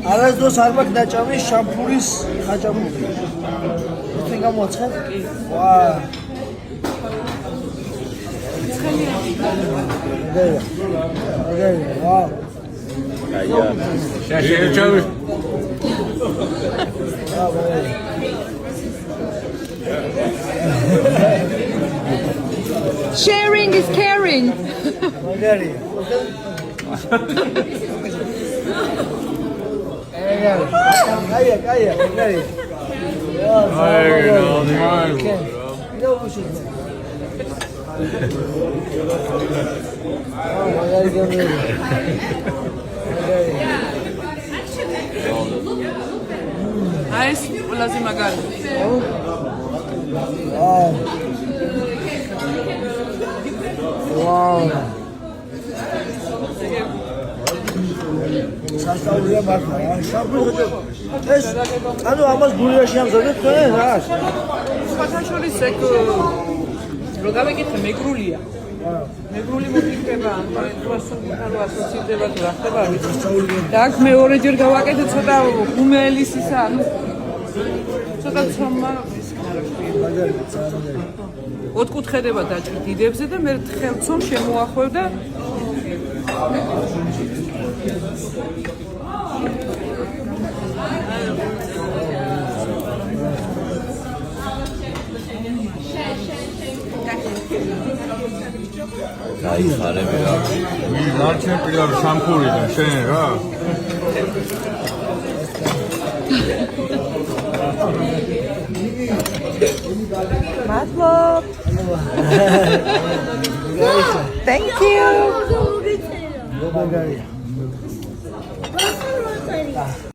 არასდროს არ მაქვს დაჭამი შამპურის ხაჭაპური. თქვენ გამოაცხადეთ? კი. ვა. Okay, wow. Sharing is caring. Nice, ყველაზე მაგარი. Wow. სასწაულია მაგა. შაბლოზე. ეს ანუ ამას გულიაში ამზადეთ თქვენ რა? სხვათა შორის ეგ რო გავეკითხე მეგრულია. მეგრული მოფიქრება ან პროფესიონალურ ასოციირდება თუ რა ხდება არ ვიცი. და აქ მეორეჯერ გავაკეთე ცოტა გუმელის ისა ანუ ცოტა ცომა ის მაგარი. ოთხკუთხედება დაჭრით დიდებზე და მე ხელცომ შემოახვევდა გაიხარები რა. ნარჩენები რა შამპურიდან შენ რა. Madlab. Thank you.